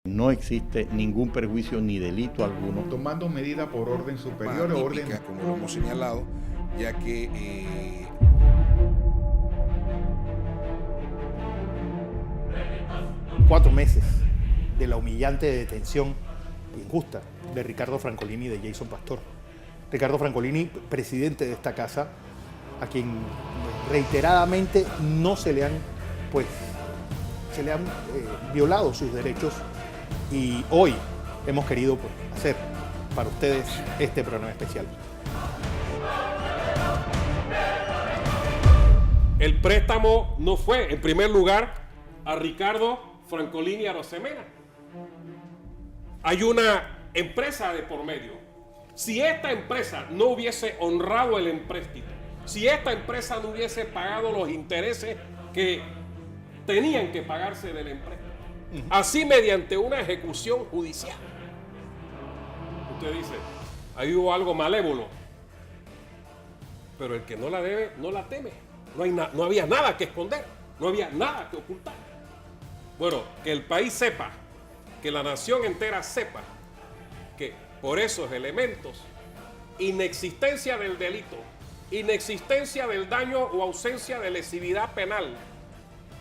No existe ningún perjuicio ni delito alguno. Tomando medida por orden superior o orden... Como lo hemos señalado, ya que... 4 meses de la humillante detención injusta de Ricardo Francolini y de Jason Pastor. Ricardo Francolini, presidente de esta casa, a quien reiteradamente no se le han, violado sus derechos, y hoy hemos querido hacer para ustedes este programa especial. El préstamo no fue, en primer lugar, a Ricardo Francolini Arosemena. Hay una empresa de por medio. Si esta empresa no hubiese honrado el empréstito, si esta empresa no hubiese pagado los intereses que tenían que pagarse del empréstito, así mediante una ejecución judicial, usted dice, ahí hubo algo malévolo, pero el que no la debe, no la teme. No había nada que esconder, no había nada que ocultar. Bueno, que el país sepa, que la nación entera sepa que por esos elementos, inexistencia del delito, inexistencia del daño o ausencia de lesividad penal,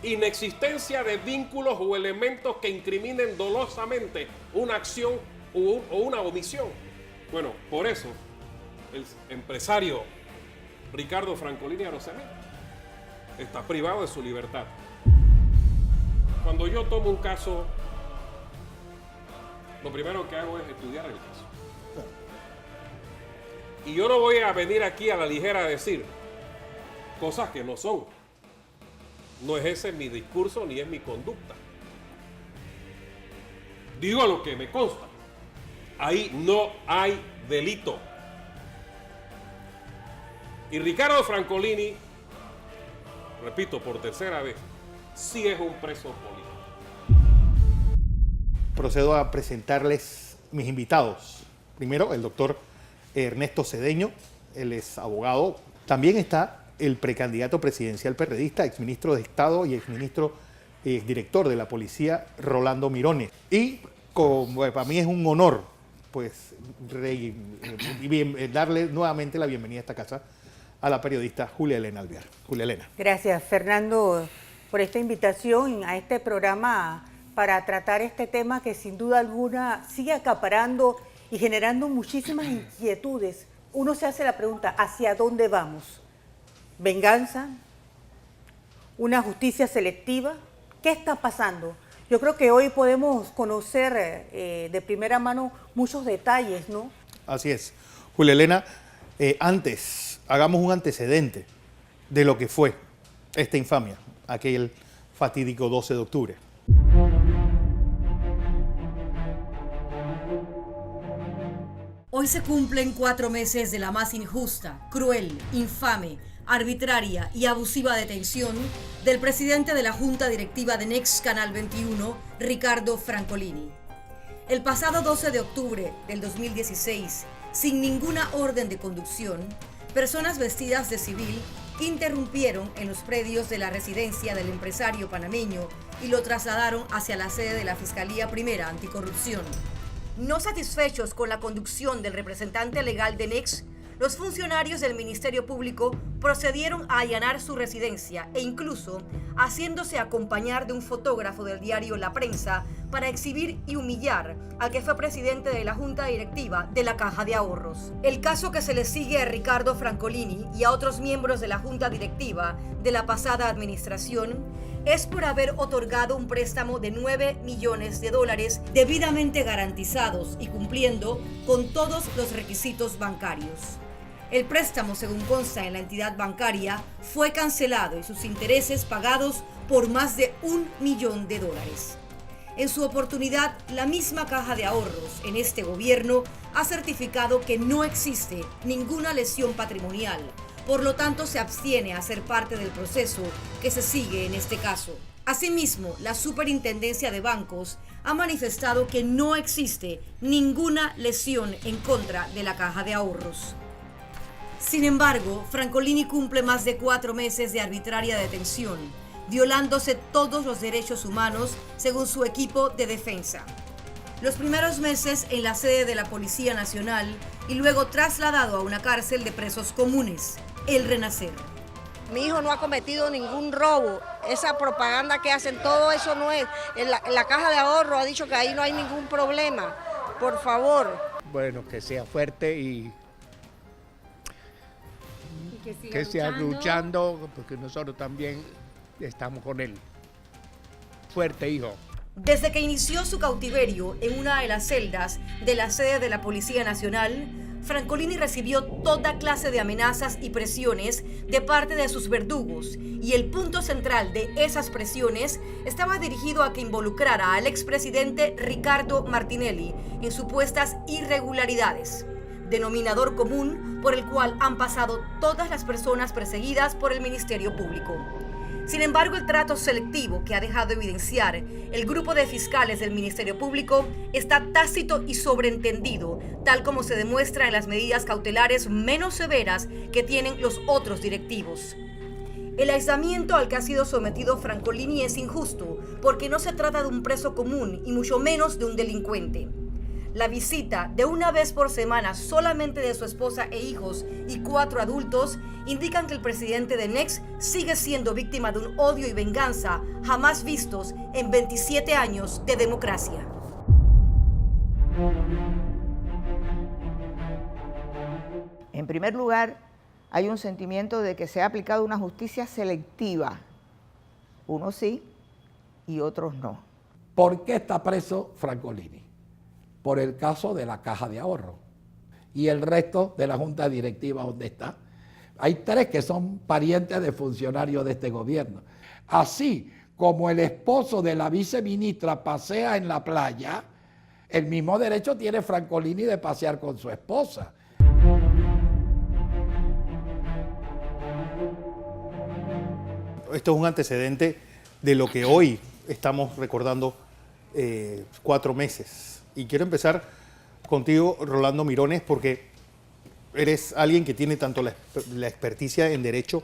inexistencia de vínculos o elementos que incriminen dolosamente una acción o una omisión. Bueno, por eso el empresario Ricardo Francolini Arosemena está privado de su libertad. Cuando yo tomo un caso, lo primero que hago es estudiar el caso. Y yo no voy a venir aquí a la ligera a decir cosas que no son. No es ese mi discurso ni es mi conducta. Digo lo que me consta. Ahí no hay delito. Y Ricardo Francolini, repito por tercera vez, sí es un preso político. Procedo a presentarles mis invitados. Primero, el doctor Ernesto Cedeño, él es abogado. También está el precandidato presidencial perredista, exministro de Estado y exdirector de la policía, Rolando Mirones. Y para mí es un honor darle nuevamente la bienvenida a esta casa a la periodista Julia Elena Alvear. Julia Elena. Gracias, Fernando, por esta invitación a este programa para tratar este tema que sin duda alguna sigue acaparando y generando muchísimas inquietudes. Uno se hace la pregunta, ¿hacia dónde vamos? ¿Venganza? ¿Una justicia selectiva? ¿Qué está pasando? Yo creo que hoy podemos conocer de primera mano muchos detalles, ¿no? Así es. Julia Elena, antes, hagamos un antecedente de lo que fue esta infamia, aquel fatídico 12 de octubre. Hoy se cumplen 4 meses de la más injusta, cruel, infame, arbitraria y abusiva detención del presidente de la Junta Directiva de Next Canal 21, Ricardo Francolini. El pasado 12 de octubre del 2016, sin ninguna orden de conducción, personas vestidas de civil interrumpieron en los predios de la residencia del empresario panameño y lo trasladaron hacia la sede de la Fiscalía Primera Anticorrupción. No satisfechos con la conducción del representante legal de Next, los funcionarios del Ministerio Público procedieron a allanar su residencia e incluso haciéndose acompañar de un fotógrafo del diario La Prensa para exhibir y humillar al que fue presidente de la Junta Directiva de la Caja de Ahorros. El caso que se le sigue a Ricardo Francolini y a otros miembros de la Junta Directiva de la pasada administración es por haber otorgado un préstamo de $9 millones debidamente garantizados y cumpliendo con todos los requisitos bancarios. El préstamo, según consta en la entidad bancaria, fue cancelado y sus intereses pagados por más de $1 millón. En su oportunidad, la misma Caja de Ahorros en este gobierno ha certificado que no existe ninguna lesión patrimonial. Por lo tanto, se abstiene a ser parte del proceso que se sigue en este caso. Asimismo, la Superintendencia de Bancos ha manifestado que no existe ninguna lesión en contra de la Caja de Ahorros. Sin embargo, Francolini cumple más de 4 meses de arbitraria detención, violándose todos los derechos humanos según su equipo de defensa. Los primeros meses en la sede de la Policía Nacional y luego trasladado a una cárcel de presos comunes, El Renacer. Mi hijo no ha cometido ningún robo. Esa propaganda que hacen, todo eso no es. En la caja de ahorro ha dicho que ahí no hay ningún problema. Por favor. Bueno, que sea fuerte y que siga luchando, porque nosotros también estamos con él. Fuerte, hijo. Desde que inició su cautiverio en una de las celdas de la sede de la Policía Nacional, Francolini recibió toda clase de amenazas y presiones de parte de sus verdugos, y el punto central de esas presiones estaba dirigido a que involucrara al expresidente Ricardo Martinelli en supuestas irregularidades, denominador común por el cual han pasado todas las personas perseguidas por el Ministerio Público. Sin embargo, el trato selectivo que ha dejado evidenciar el grupo de fiscales del Ministerio Público está tácito y sobreentendido, tal como se demuestra en las medidas cautelares menos severas que tienen los otros directivos. El aislamiento al que ha sido sometido Francolini es injusto, porque no se trata de un preso común y mucho menos de un delincuente. La visita de una vez por semana solamente de su esposa e hijos y 4 adultos indican que el presidente de NEXC sigue siendo víctima de un odio y venganza jamás vistos en 27 años de democracia. En primer lugar, hay un sentimiento de que se ha aplicado una justicia selectiva. Unos sí y otros no. ¿Por qué está preso Francolini? Por el caso de la Caja de Ahorro. Y el resto de la Junta Directiva, ¿dónde está? Hay 3 que son parientes de funcionarios de este gobierno. Así como el esposo de la viceministra pasea en la playa, el mismo derecho tiene Francolini de pasear con su esposa. Esto es un antecedente de lo que hoy estamos recordando 4 meses. Y quiero empezar contigo, Rolando Mirones, porque eres alguien que tiene tanto la experticia en derecho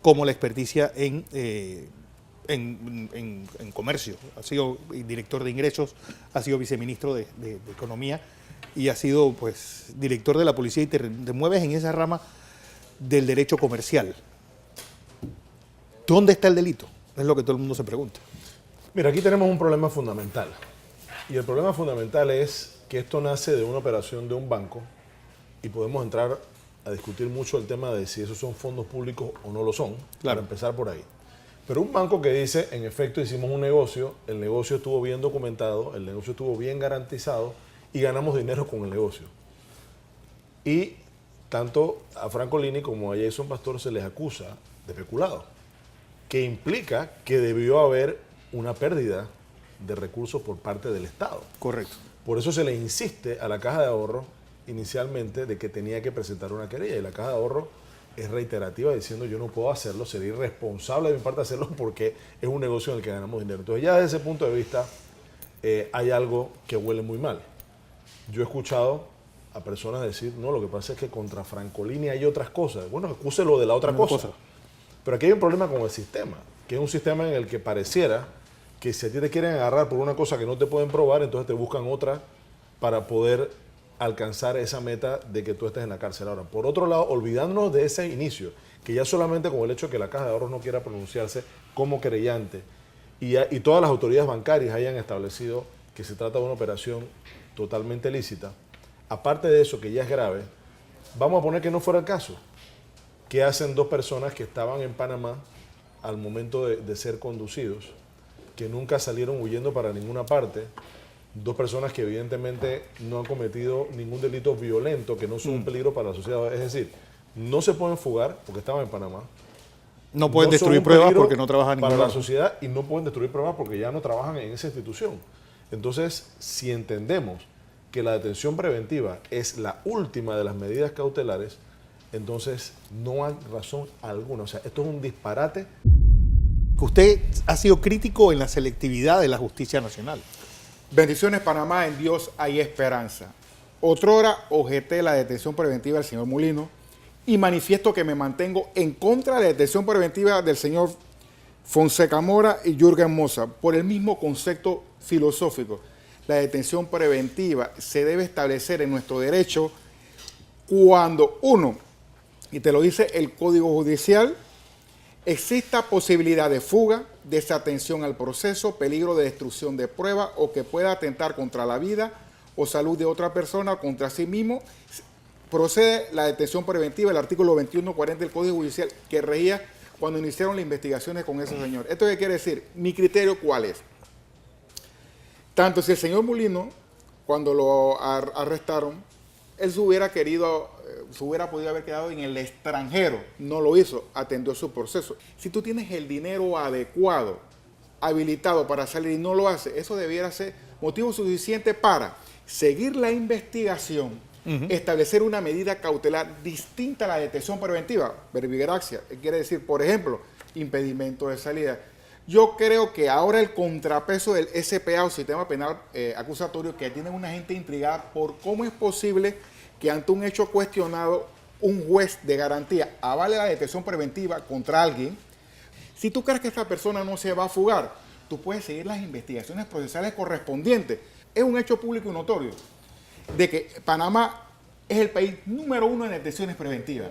como la experticia en comercio. Ha sido director de ingresos, ha sido viceministro de Economía y ha sido pues director de la policía y te mueves en esa rama del derecho comercial. ¿Dónde está el delito? Es lo que todo el mundo se pregunta. Mira, aquí tenemos un problema fundamental. Y el problema fundamental es que esto nace de una operación de un banco y podemos entrar a discutir mucho el tema de si esos son fondos públicos o no lo son, para empezar por ahí. Pero un banco que dice, en efecto, hicimos un negocio, el negocio estuvo bien documentado, el negocio estuvo bien garantizado y ganamos dinero con el negocio. Y tanto a Francolini como a Jason Pastor se les acusa de peculado, que implica que debió haber una pérdida de recursos por parte del Estado. Correcto. Por eso se le insiste a la Caja de Ahorro inicialmente de que tenía que presentar una querella y la Caja de Ahorro es reiterativa diciendo yo no puedo hacerlo, sería irresponsable de mi parte hacerlo porque es un negocio en el que ganamos dinero. Entonces ya desde ese punto de vista hay algo que huele muy mal. Yo he escuchado a personas decir, no, lo que pasa es que contra Francolini hay otras cosas. Bueno, acúselo de la otra cosa. Pero aquí hay un problema con el sistema, que es un sistema en el que pareciera que si a ti te quieren agarrar por una cosa que no te pueden probar, entonces te buscan otra para poder alcanzar esa meta de que tú estés en la cárcel. Ahora, por otro lado, olvidándonos de ese inicio, que ya solamente con el hecho de que la Caja de Ahorros no quiera pronunciarse como querellante y todas las autoridades bancarias hayan establecido que se trata de una operación totalmente lícita, aparte de eso, que ya es grave, vamos a poner que no fuera el caso. ¿Qué hacen 2 personas que estaban en Panamá al momento de ser conducidos, que nunca salieron huyendo para ninguna parte? 2 personas que evidentemente no han cometido ningún delito violento, que no son un peligro para la sociedad. Es decir, no se pueden fugar porque estaban en Panamá. No pueden destruir pruebas porque no trabajan en para ningún la sociedad y no pueden destruir pruebas porque ya no trabajan en esa institución. Entonces, si entendemos que la detención preventiva es la última de las medidas cautelares, entonces no hay razón alguna. O sea, esto es un disparate. Usted ha sido crítico en la selectividad de la justicia nacional. Bendiciones, Panamá, en Dios hay esperanza. Otrora objeté la detención preventiva del señor Mulino y manifiesto que me mantengo en contra de la detención preventiva del señor Fonseca Mora y Jürgen Moza por el mismo concepto filosófico la detención preventiva se debe establecer en nuestro derecho cuando uno, y te lo dice el Código Judicial, exista posibilidad de fuga, desatención al proceso, peligro de destrucción de prueba o que pueda atentar contra la vida o salud de otra persona o contra sí mismo, procede la detención preventiva, el artículo 2140 del Código Judicial que regía cuando iniciaron las investigaciones con ese señor. ¿Esto qué quiere decir? Mi criterio, ¿cuál es? Tanto si el señor Mulino, cuando lo arrestaron, él se hubiera podido haber quedado en el extranjero, no lo hizo, atendió su proceso. Si tú tienes el dinero adecuado, habilitado para salir y no lo hace, eso debiera ser motivo suficiente para seguir la investigación, establecer una medida cautelar distinta a la detención preventiva, verbigracia, quiere decir, por ejemplo, impedimento de salida. Yo creo que ahora el contrapeso del SPA o Sistema Penal Acusatorio, que tiene una gente intrigada por cómo es posible que ante un hecho cuestionado un juez de garantía avale la detención preventiva contra alguien. Si tú crees que esta persona no se va a fugar, tú puedes seguir las investigaciones procesales correspondientes. Es un hecho público y notorio de que Panamá es el país número 1 en detenciones preventivas.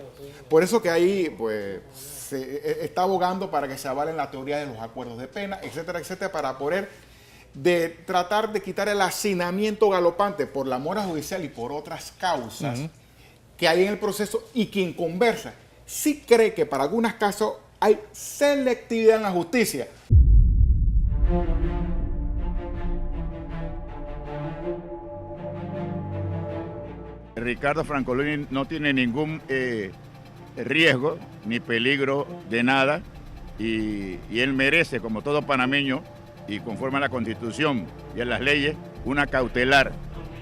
Por eso que ahí pues, se está abogando para que se avalen la teoría de los acuerdos de pena, etcétera, etcétera, para poder tratar de quitar el hacinamiento galopante por la mora judicial y por otras causas que hay en el proceso, y quien conversa sí cree que para algunos casos hay selectividad en la justicia. Ricardo Francolini no tiene ningún riesgo ni peligro de nada y él merece, como todo panameño, y conforme a la Constitución y a las leyes, una cautelar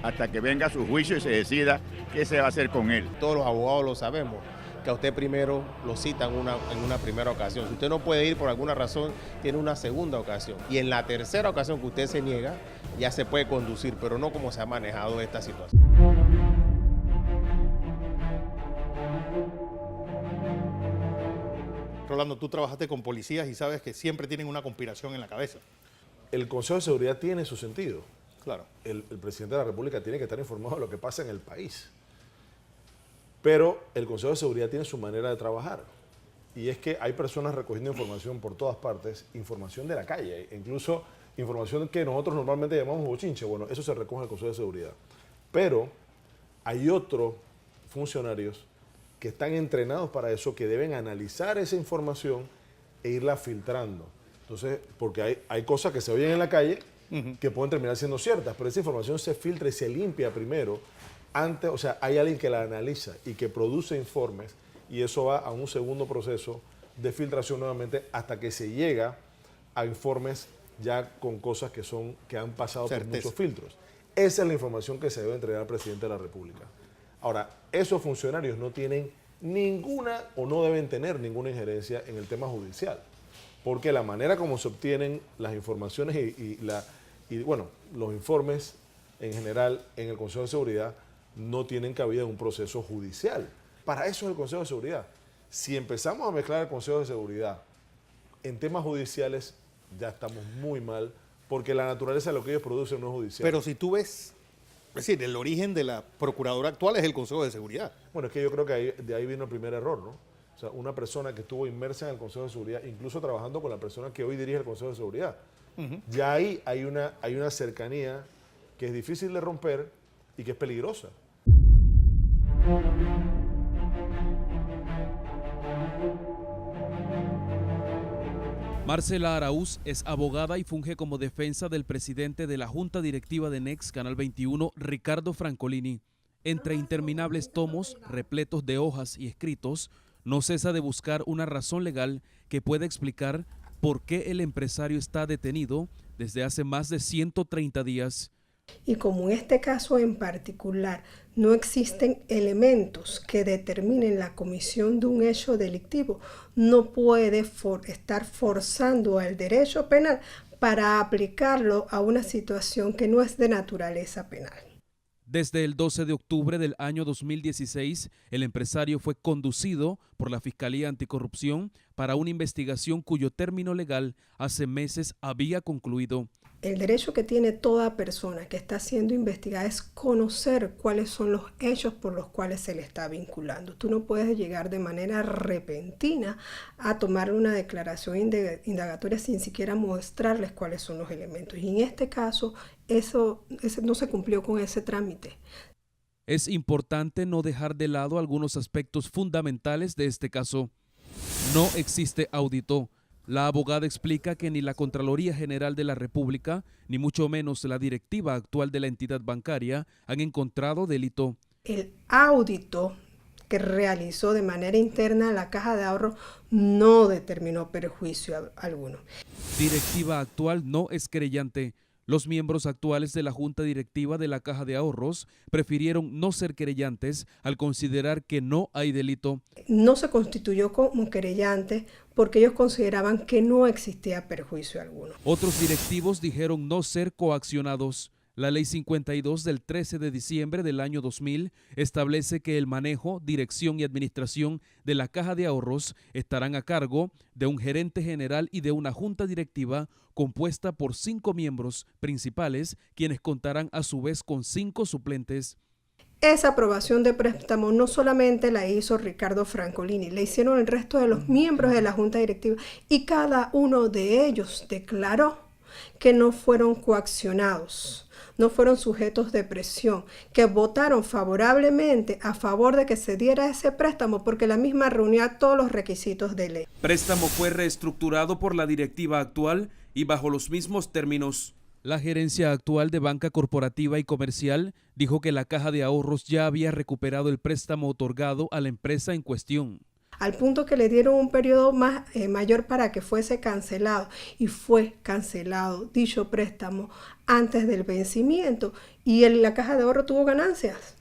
hasta que venga su juicio y se decida qué se va a hacer con él. Todos los abogados lo sabemos, que a usted primero lo citan en una primera ocasión. Si usted no puede ir por alguna razón, tiene una segunda ocasión. Y en la tercera ocasión que usted se niega, ya se puede conducir, pero no como se ha manejado esta situación. Rolando, tú trabajaste con policías y sabes que siempre tienen una conspiración en la cabeza. El Consejo de Seguridad tiene su sentido. Claro. El presidente de la República tiene que estar informado de lo que pasa en el país. Pero el Consejo de Seguridad tiene su manera de trabajar. Y es que hay personas recogiendo información por todas partes, información de la calle, incluso información que nosotros normalmente llamamos bochinche. Bueno, eso se recoge en el Consejo de Seguridad. Pero hay otros funcionarios que están entrenados para eso, que deben analizar esa información e irla filtrando. Entonces, porque hay cosas que se oyen en la calle que pueden terminar siendo ciertas, pero esa información se filtra y se limpia primero. Antes, o sea, hay alguien que la analiza y que produce informes, y eso va a un segundo proceso de filtración nuevamente hasta que se llega a informes ya con cosas que han pasado por muchos filtros. Esa es la información que se debe entregar al presidente de la República. Ahora, esos funcionarios no tienen ninguna o no deben tener ninguna injerencia en el tema judicial, porque la manera como se obtienen las informaciones y bueno, los informes en general en el Consejo de Seguridad no tienen cabida en un proceso judicial. Para eso es el Consejo de Seguridad. Si empezamos a mezclar el Consejo de Seguridad en temas judiciales, ya estamos muy mal, porque la naturaleza de lo que ellos producen no es judicial. Pero si tú ves, es decir, el origen de la procuradora actual es el Consejo de Seguridad. Bueno, es que yo creo que de ahí vino el primer error, ¿no? O sea, una persona que estuvo inmersa en el Consejo de Seguridad, incluso trabajando con la persona que hoy dirige el Consejo de Seguridad. Ya ahí hay una cercanía que es difícil de romper y que es peligrosa. Marcela Araúz es abogada y funge como defensa del presidente de la Junta Directiva de Next Canal 21, Ricardo Francolini. Entre interminables tomos, repletos de hojas y escritos, no cesa de buscar una razón legal que pueda explicar por qué el empresario está detenido desde hace más de 130 días. Y como en este caso en particular no existen elementos que determinen la comisión de un hecho delictivo, no puede estar forzando al derecho penal para aplicarlo a una situación que no es de naturaleza penal. Desde el 12 de octubre del año 2016, el empresario fue conducido por la Fiscalía Anticorrupción para una investigación cuyo término legal hace meses había concluido. El derecho que tiene toda persona que está siendo investigada es conocer cuáles son los hechos por los cuales se le está vinculando. Tú no puedes llegar de manera repentina a tomar una declaración indagatoria sin siquiera mostrarles cuáles son los elementos. Y en este caso, eso no se cumplió con ese trámite. Es importante no dejar de lado algunos aspectos fundamentales de este caso. No existe audito. La abogada explica que ni la Contraloría General de la República, ni mucho menos la directiva actual de la entidad bancaria, han encontrado delito. El audito que realizó de manera interna la Caja de Ahorro no determinó perjuicio alguno. Directiva actual no es querellante. Los miembros actuales de la Junta Directiva de la Caja de Ahorros prefirieron no ser querellantes al considerar que no hay delito. No se constituyó como querellante porque ellos consideraban que no existía perjuicio alguno. Otros directivos dijeron no ser coaccionados. La Ley 52 del 13 de diciembre del año 2000 establece que el manejo, dirección y administración de la Caja de Ahorros estarán a cargo de un gerente general y de una junta directiva compuesta por 5 miembros principales, quienes contarán a su vez con 5 suplentes. Esa aprobación de préstamo no solamente la hizo Ricardo Francolini, la hicieron el resto de los miembros de la junta directiva y cada uno de ellos declaró que no fueron coaccionados, no fueron sujetos de presión, que votaron favorablemente a favor de que se diera ese préstamo porque la misma reunía todos los requisitos de ley. Préstamo fue reestructurado por la directiva actual y bajo los mismos términos. La gerencia actual de Banca Corporativa y Comercial dijo que la Caja de Ahorros ya había recuperado el préstamo otorgado a la empresa en cuestión. Al punto que le dieron un periodo mayor para que fuese cancelado, y fue cancelado dicho préstamo antes del vencimiento, y la Caja de Ahorro tuvo ganancias,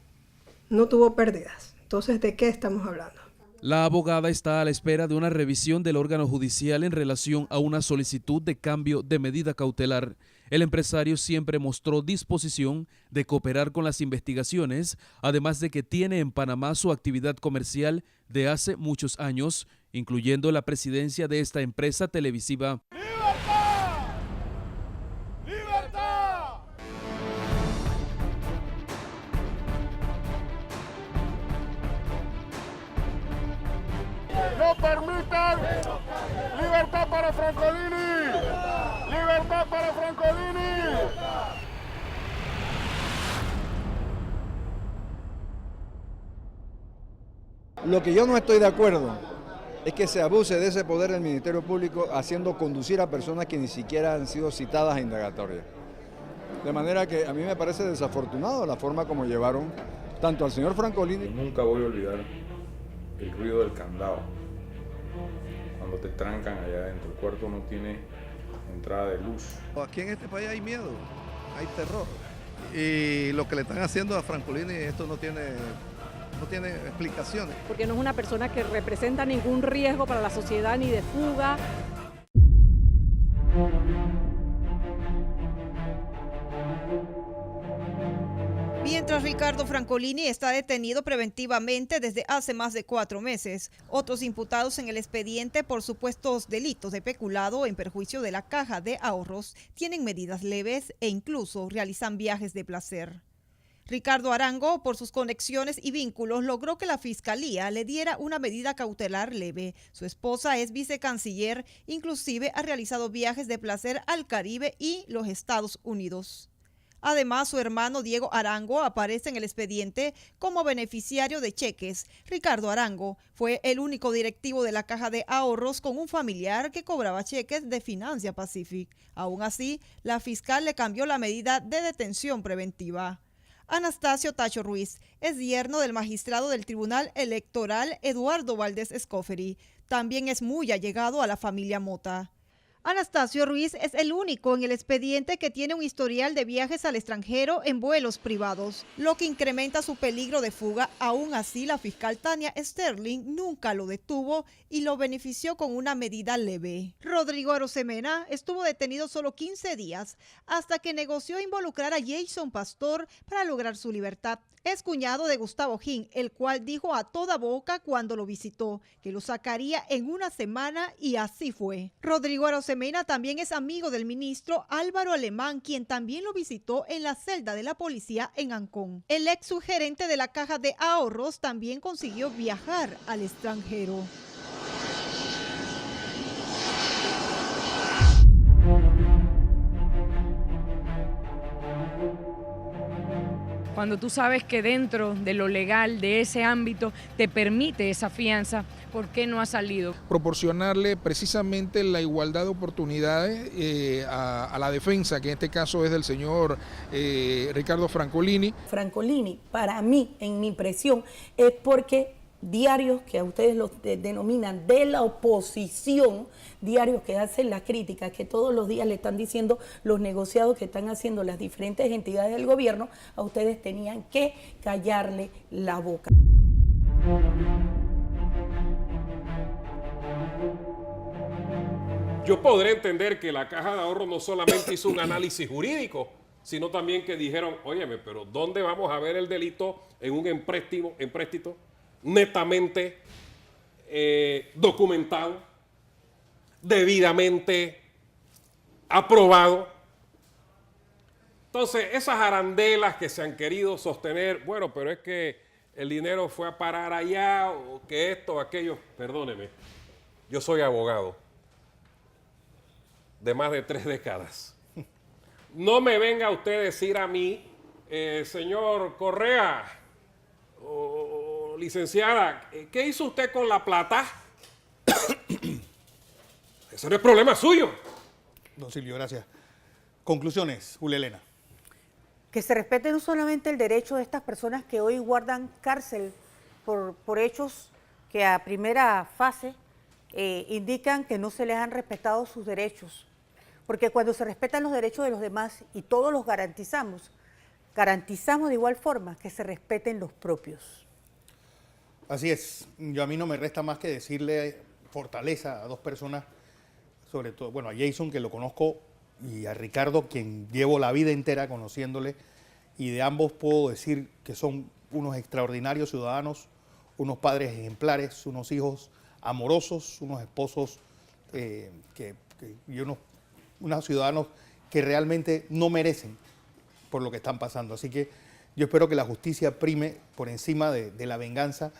no tuvo pérdidas. Entonces, ¿de qué estamos hablando? La abogada está a la espera de una revisión del órgano judicial en relación a una solicitud de cambio de medida cautelar. El empresario siempre mostró disposición de cooperar con las investigaciones, además de que tiene en Panamá su actividad comercial de hace muchos años, incluyendo la presidencia de esta empresa televisiva. ¡Libertad! ¡Libertad! ¡No permitan! ¡Libertad para Francolini! ¡Libertad para Francolini! Lo que yo no estoy de acuerdo es que se abuse de ese poder del Ministerio Público haciendo conducir a personas que ni siquiera han sido citadas a indagatoria. De manera que a mí me parece desafortunado la forma como llevaron tanto al señor Francolini. Yo nunca voy a olvidar el ruido del candado. Cuando te trancan allá adentro, el cuarto no tiene entrada de luz. Aquí en este país hay miedo, hay terror. Y lo que le están haciendo a Francolini, esto no tiene explicaciones. Porque no es una persona que representa ningún riesgo para la sociedad ni de fuga. Mientras Ricardo Francolini está detenido preventivamente desde hace más de 4 meses, otros imputados en el expediente por supuestos delitos de peculado en perjuicio de la Caja de Ahorros tienen medidas leves e incluso realizan viajes de placer. Ricardo Arango, por sus conexiones y vínculos, logró que la Fiscalía le diera una medida cautelar leve. Su esposa es vicecanciller, inclusive ha realizado viajes de placer al Caribe y los Estados Unidos. Además, su hermano Diego Arango aparece en el expediente como beneficiario de cheques. Ricardo Arango fue el único directivo de la Caja de Ahorros con un familiar que cobraba cheques de Financia Pacific. Aún así, la fiscal le cambió la medida de detención preventiva. Anastasio Tacho Ruiz es yerno del magistrado del Tribunal Electoral Eduardo Valdés Escoferi. También es muy allegado a la familia Mota. Anastasio Ruiz es el único en el expediente que tiene un historial de viajes al extranjero en vuelos privados, lo que incrementa su peligro de fuga. Aún así, la fiscal Tania Sterling nunca lo detuvo y lo benefició con una medida leve. Rodrigo Arosemena estuvo detenido solo 15 días hasta que negoció involucrar a Jason Pastor para lograr su libertad. Es cuñado de Gustavo Gin, el cual dijo a toda boca cuando lo visitó que lo sacaría en una semana, y así fue. Rodrigo Arosemena también es amigo del ministro Álvaro Alemán, quien también lo visitó en la celda de la policía en Ancón. El ex subgerente de la Caja de Ahorros también consiguió viajar al extranjero. Cuando tú sabes que dentro de lo legal, de ese ámbito, te permite esa fianza, ¿por qué no ha salido? Proporcionarle precisamente la igualdad de oportunidades a la defensa, que en este caso es del señor Ricardo Francolini. Francolini, para mí, en mi impresión, es porque diarios que a ustedes los denominan de la oposición, diarios que hacen las críticas, que todos los días le están diciendo los negociados que están haciendo las diferentes entidades del gobierno, a ustedes tenían que callarle la boca. Yo podré entender que la Caja de Ahorro no solamente hizo un análisis jurídico, sino también que dijeron, óyeme, pero ¿dónde vamos a ver el delito en un empréstito netamente documentado, debidamente aprobado? Entonces, esas arandelas que se han querido sostener, bueno, pero es que el dinero fue a parar allá, o que esto o aquello, perdóneme, yo soy abogado de más de 3 décadas. No me venga usted a decir a mí, señor Correa, licenciada, ¿qué hizo usted con la plata? Eso no es problema suyo. Don Silvio, gracias. Conclusiones, Julia Elena. Que se respete no solamente el derecho de estas personas que hoy guardan cárcel por hechos que a primera fase indican que no se les han respetado sus derechos. Porque cuando se respetan los derechos de los demás y todos los garantizamos de igual forma que se respeten los propios. Así es. A mí no me resta más que decirle fortaleza a 2 personas, sobre todo, bueno, a Jason, que lo conozco, y a Ricardo, quien llevo la vida entera conociéndole, y de ambos puedo decir que son unos extraordinarios ciudadanos, unos padres ejemplares, unos hijos amorosos, unos esposos y unos ciudadanos que realmente no merecen por lo que están pasando. Así que yo espero que la justicia prime por encima de la venganza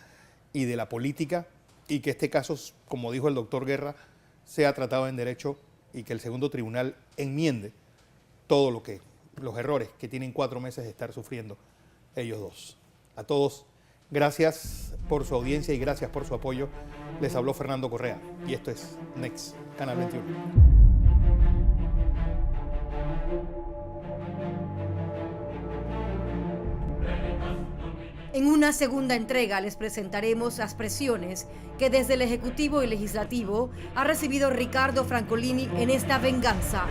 y de la política, y que este caso, como dijo el doctor Guerra, sea tratado en derecho, y que el segundo tribunal enmiende todo los errores que tienen 4 meses de estar sufriendo ellos dos. A todos, gracias por su audiencia y gracias por su apoyo. Les habló Fernando Correa y esto es Next, Canal 21. En una segunda entrega les presentaremos las presiones que desde el Ejecutivo y Legislativo ha recibido Ricardo Francolini en esta venganza.